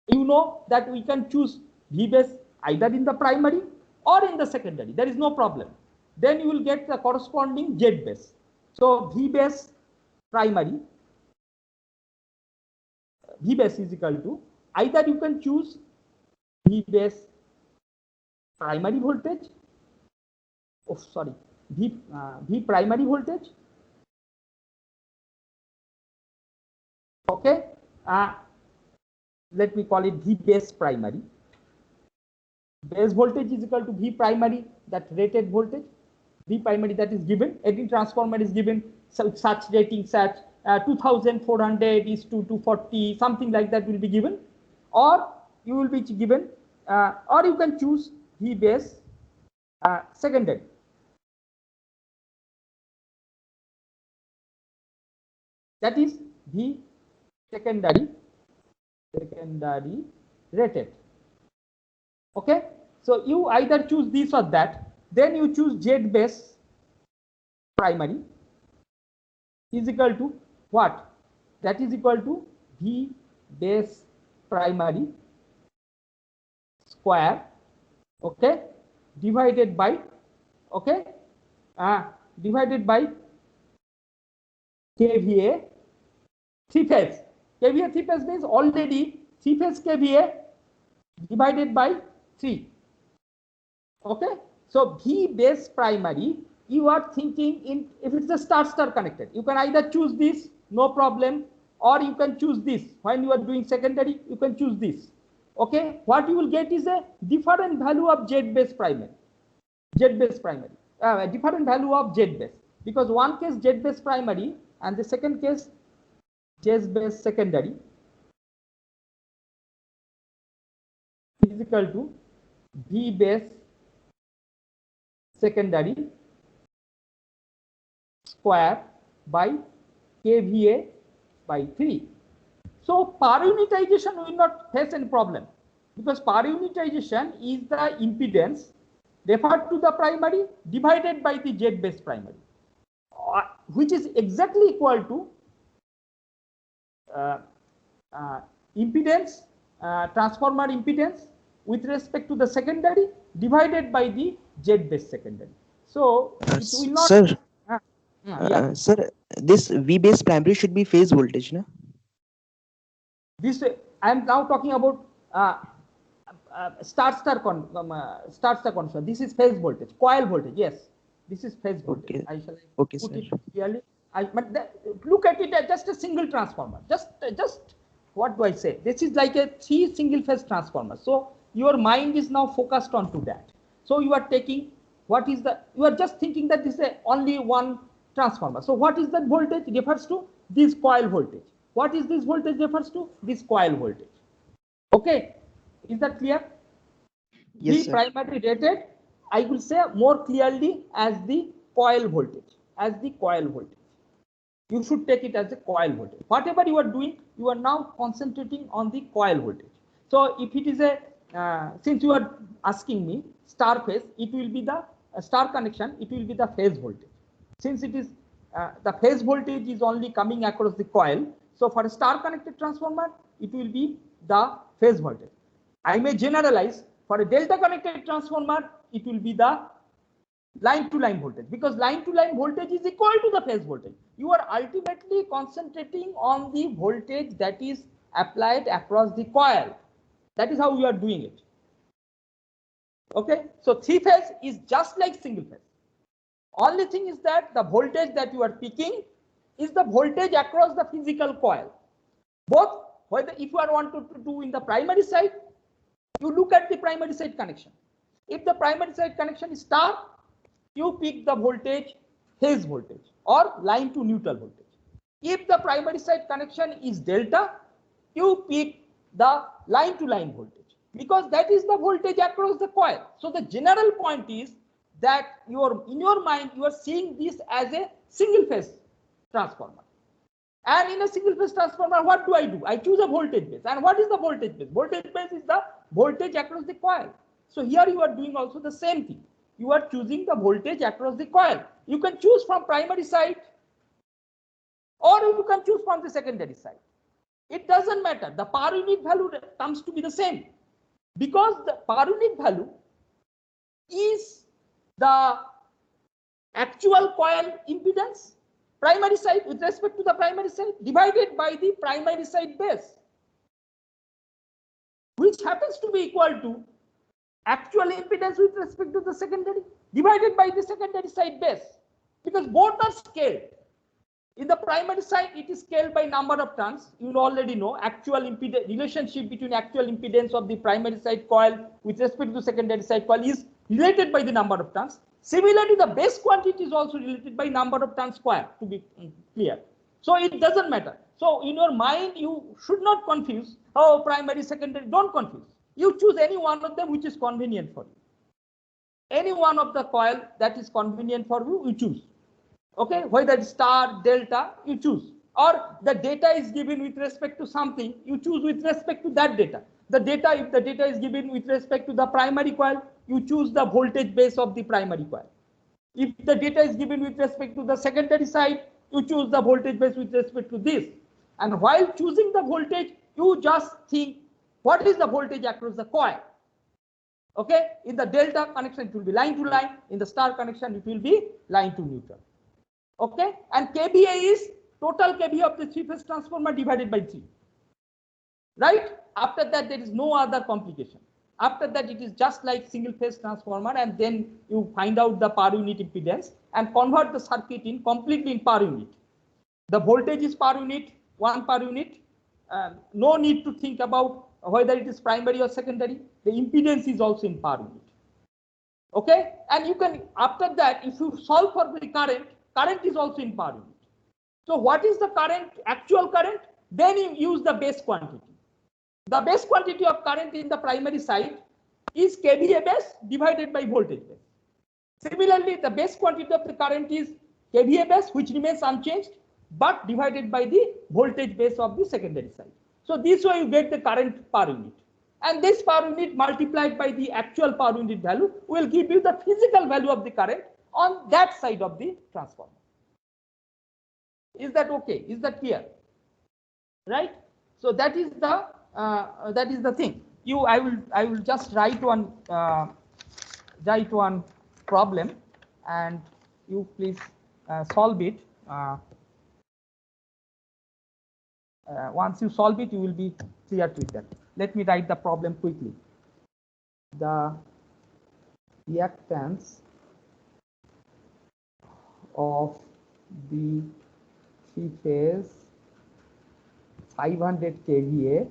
you know that we can choose V base either in the primary or in the secondary. There is no problem. Then you will get the corresponding Z base. So V base primary, V base is equal to, either you can choose V base primary voltage, V primary voltage, okay, let me call it V base primary. Base voltage is equal to V primary, that rated voltage. V primary that is given, any transformer is given, so such rating, such 2400 is to 240, something like that will be given, or you will be given, or you can choose V base secondary. That is V secondary rated. Okay, so you either choose this or that. Then you choose Z base primary is equal to what? That is equal to V base primary square, okay, divided by, okay, divided by KVA 3 phase. KVA 3 phase means already 3 phase KVA divided by 3. Okay, so V base primary, you are thinking in, if it's a star connected, you can either choose this, no problem, or you can choose this. When you are doing secondary, you can choose this. Okay, what you will get is a different value of Z base primary, different value of Z base, because one case Z base primary and the second case Z base secondary is equal to V base secondary square by KVA by 3. So per unitization will not face any problem, because per unitization is the impedance referred to the primary divided by the Z base primary, which is exactly equal to impedance, transformer impedance with respect to the secondary divided by the Z base secondary. So it will not. Sir, Yeah. sir, this V base primary should be phase voltage, no? This I am now talking about star connection. This is phase voltage, coil voltage. Yes, this is phase voltage. Okay. I shall Okay, put sir. it clearly. But look at it as just a single transformer. Just what do I say? This is like a 3 single phase transformer. So your mind is now focused onto that. So you are taking what is the, you are just thinking that this is only one transformer. So what is that voltage refers to? This coil voltage. What is this voltage refers to? This coil voltage. Okay, is that clear? Yes, The sir. primary rated, I will say more clearly as the coil voltage, You should take it as a coil voltage. Whatever you are doing, you are now concentrating on the coil voltage. So if it is a, since you are asking me star phase, it will be the star connection, it will be the phase voltage. Since it is the phase voltage is only coming across the coil, so for a star connected transformer, it will be the phase voltage. I may generalize, for a delta connected transformer, it will be the line to line voltage, because line to line voltage is equal to the phase voltage. You are ultimately concentrating on the voltage that is applied across the coil. That is how you are doing it. Okay, so 3 phase is just like single phase. Only thing is that the voltage that you are picking is the voltage across the physical coil. Both, whether if you are want to do in the primary side, you look at the primary side connection. If the primary side connection is star, you pick the voltage phase voltage or line to neutral voltage. If the primary side connection is delta, you pick the line to line voltage, because that is the voltage across the coil. So the general point is that in your mind you are seeing this as a single phase transformer. And in a single phase transformer, what do? I choose a voltage base. And what is the voltage base? Voltage base is the voltage across the coil. So here you are doing also the same thing. You are choosing the voltage across the coil. You can choose from primary side or you can choose from the secondary side. It doesn't matter. The per unit value comes to be the same, because the per unit value is the actual coil impedance, primary side with respect to the primary side, divided by the primary side base, which happens to be equal to actual impedance with respect to the secondary divided by the secondary side base, because both are scaled. In the primary side, it is scaled by number of turns. You already know actual impedance relationship between actual impedance of the primary side coil with respect to secondary side coil is related by the number of turns. Similarly, the base quantity is also related by number of turns square, to be clear. So it doesn't matter. So in your mind, you should not confuse, oh, primary, secondary, don't confuse. You choose any one of them which is convenient for you. Any one of the coil that is convenient for you, you choose. Okay, whether it's star, delta, you choose. Or the data is given with respect to something, you choose with respect to that data. The data, if the data is given with respect to the primary coil, you choose the voltage base of the primary coil. If the data is given with respect to the secondary side, you choose the voltage base with respect to this. And while choosing the voltage, you just think, what is the voltage across the coil? Okay, in the delta connection, it will be line to line. In the star connection, it will be line to neutral. Okay, and KVA is total KVA of the three-phase transformer divided by 3. Right? After that, there is no other complication. After that, it is just like single-phase transformer, and then you find out the per unit impedance and convert the circuit in completely in per unit. The voltage is per unit, 1 per unit. No need to think about whether it is primary or secondary. The impedance is also in per unit. Okay, and you can, after that, if you solve for the current, current is also in per unit. So what is the current, actual current? Then you use the base quantity. The base quantity of current in the primary side is KVA base divided by voltage base. Similarly, the base quantity of the current is KVA base, which remains unchanged, but divided by the voltage base of the secondary side. So this way you get the current per unit. And this per unit multiplied by the actual per unit value will give you the physical value of the current on that side of the transformer. Is that okay? Is that clear? Right? So that is the thing. I will just write one problem, and you please solve it. Once you solve it, you will be clear with that. Let me write the problem quickly. The reactance of the three-phase 500 kVA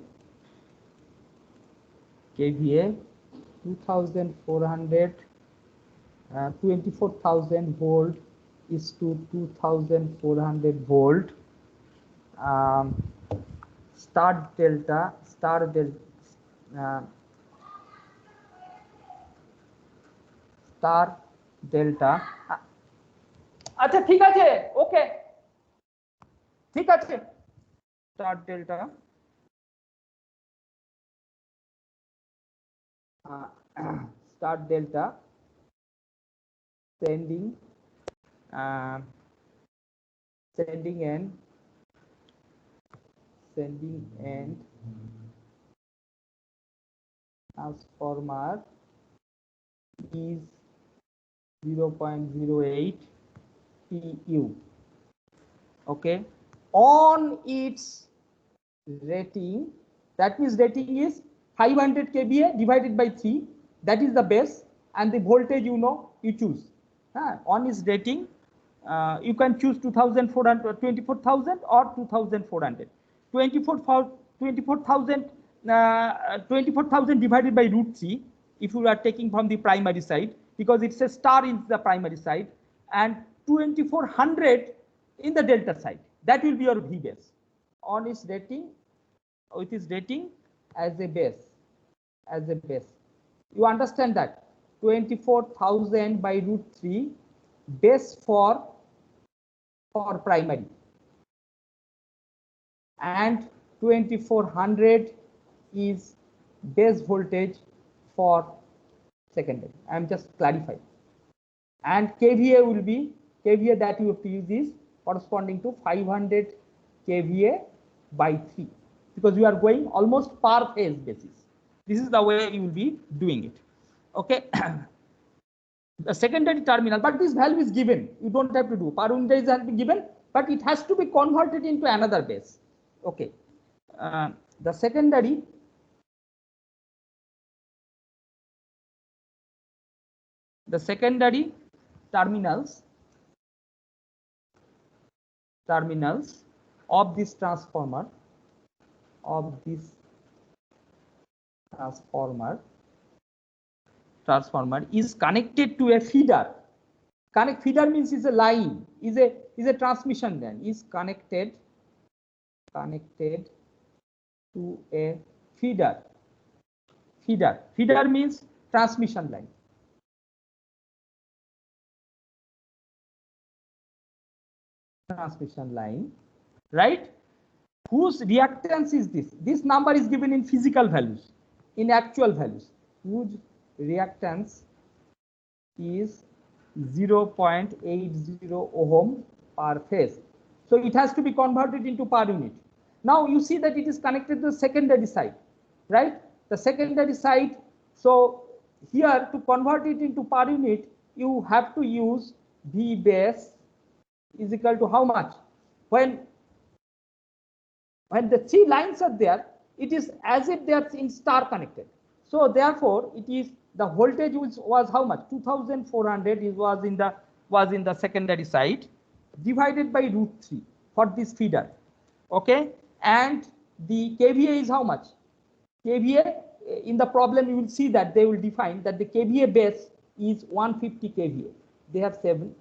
2400 24,000 volt is to 2400 volt. Star delta আচ্ছা ঠিক আছে ওকে ঠিক আছে star delta sending end transformer is 0.08 pu. Okay, on its rating, that means rating is 500 kVA divided by 3, that is the base, and the voltage you choose. On its rating, you can choose 2400 24,000 or 2400. 24,000 divided by root 3 if you are taking from the primary side, because it's a star in the primary side, and 2400 in the delta side. That will be your V base on its rating, with its rating as a base. You understand that 24,000 by root 3 base for primary, and 2400 is base voltage for secondary. I am just clarifying. And KVA will be KVA that you have to use is corresponding to 500 kVA by 3, because you are going almost per phase basis. This is the way you will be doing it. Okay. The secondary terminal, but this value is given. You don't have to do. Per unit has been given, but it has to be converted into another base. Okay. The secondary terminals terminals of this transformer is connected to a feeder. Feeder means is a line, is a transmission line, is connected to a feeder. Feeder means transmission line. Right? Whose reactance is this? This number is given in physical values, in actual values. Whose reactance is 0.80 ohm per phase. So it has to be converted into per unit. Now you see that it is connected to the secondary side, right? The secondary side. So here to convert it into per unit, you have to use V base is equal to how much? When the three lines are there, it is as if they are in star connected. So therefore, it is the voltage which was how much? 2400 was in the secondary side, divided by √3 for this feeder. Okay, and the kVA is how much? kVA in the problem you will see that they will define that the kVA base is 150 kVA. They have said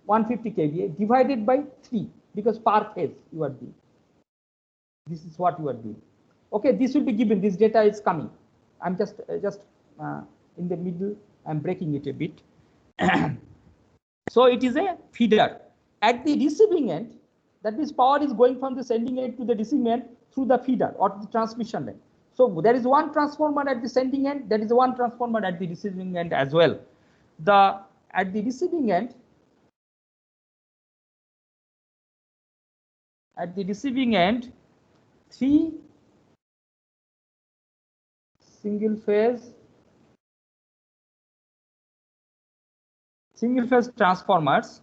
150 kVA divided by 3 because per phase you are doing. This is what you are doing. Okay, this will be given. This data is coming. I'm just in the middle. I'm breaking it a bit. So it is a feeder. At the receiving end, that means power is going from the sending end to the receiving end through the feeder or the transmission line. So there is one transformer at the sending end. There is one transformer at the receiving end as well. At the receiving end, three single phase transformers,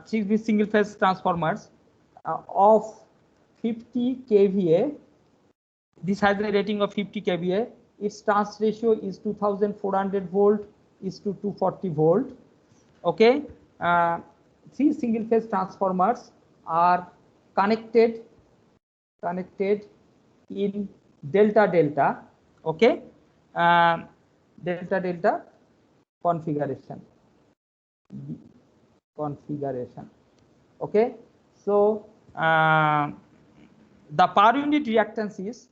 three single phase transformers of 50 kVA. This has a rating of 50 kVA. Its trans ratio is 2400 volt is to 240 volt. Okay, three single phase transformers are connected in delta. Okay, delta configuration. Okay, so the per unit reactance is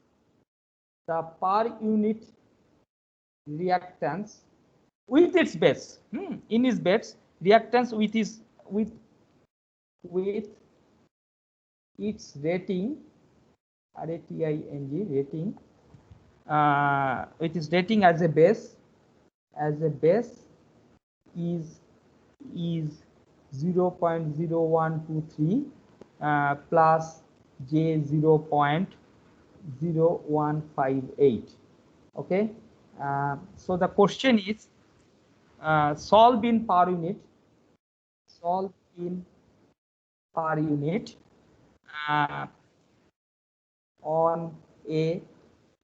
with its base, in its base reactance with its rating, rating, with its rating as a base is 0.0123 plus J 0.0158. Okay, so the question is solve in per unit on a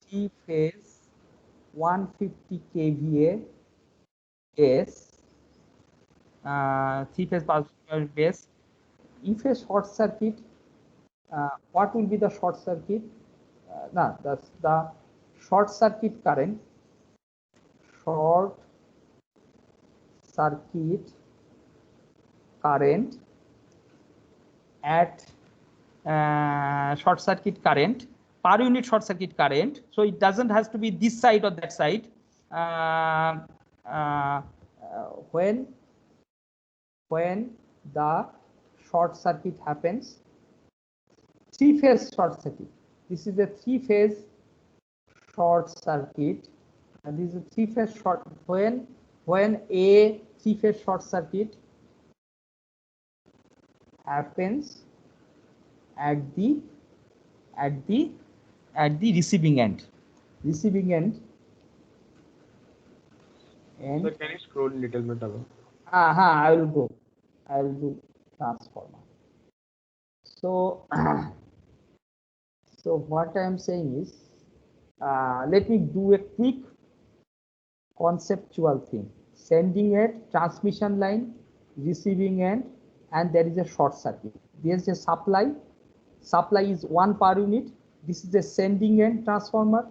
three-phase 150 kVA base, three-phase power base. If a short circuit, what will be the short circuit? That's the short circuit current. At short circuit current, per unit short circuit current. So it doesn't have to be this side or that side. When the short circuit happens, three-phase short circuit. This is a three-phase short circuit, and this is a three-phase short. When a three-phase short circuit happens at the receiving end. And so can you scroll a little bit above? I will do transformer. So so what I am saying is, let me do a quick conceptual thing. Sending end, transmission line, receiving end, and there is a short circuit. There's a supply. Supply is 1 per unit. This is a sending end transformer.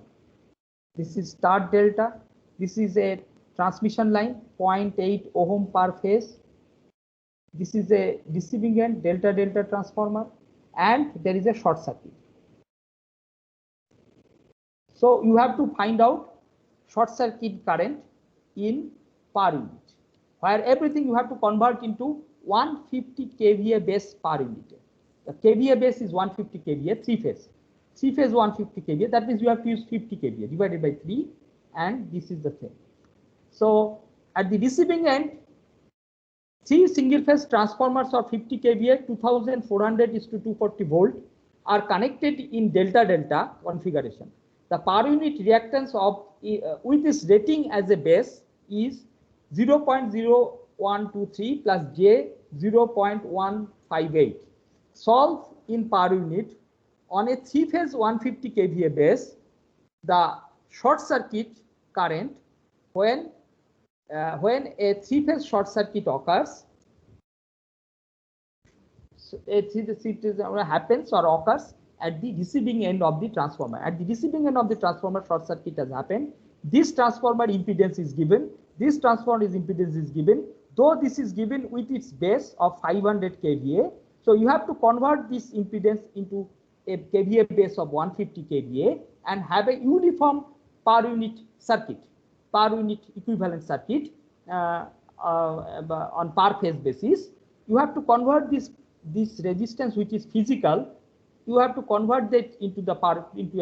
This is start delta. This is a transmission line, 0.8 ohm per phase. This is a receiving end delta delta transformer, and there is a short circuit. So you have to find out short circuit current in per unit, where everything you have to convert into 150 kVA base per unit. The kVA base is 150 kVA, three phase. Three phase 150 kVA, that means you have to use 50 kVA divided by 3, and this is the thing. So at the receiving end, 3 single phase transformers of 50 kVA, 2400 is to 240 volt are connected in delta delta configuration. The per unit reactance of with this rating as a base is 0.0123 plus J 0.158. Solve in per unit on a 3 phase 150 kVA base, the short circuit current when a 3 phase short circuit occurs, so happens or occurs at the receiving end of the transformer. At the receiving end of the transformer, short circuit has happened. This transformer impedance is given. This transformer impedance is given. Though this is given with its base of 500 kVA, so you have to convert this impedance into a kVA base of 150 kVA and have a uniform per unit circuit, per unit equivalent circuit on per phase basis. You have to convert this resistance, which is physical, you have to convert that into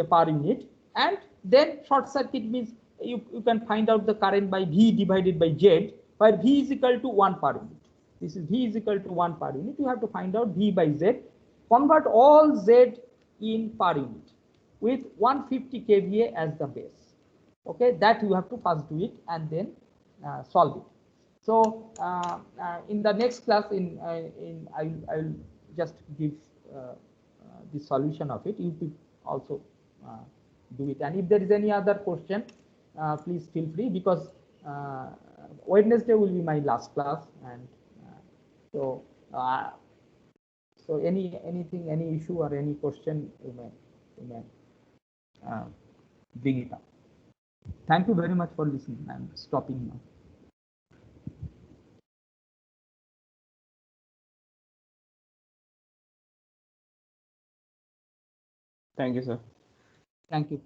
a per unit, and then short circuit means you can find out the current by V divided by Z, where V is equal to 1 per unit. This is V is equal to 1 per unit. You have to find out V by Z, convert all Z in per unit with 150 kVA as the base. Okay, that you have to first do it and then solve it. So in the next class, I'll just give the solution of it. You could also do it. And if there is any other question, please feel free, because Wednesday will be my last class, and so anything, any issue or any question, you may bring it up. Thank you very much for listening. I'm stopping now. Thank you, sir. Thank you.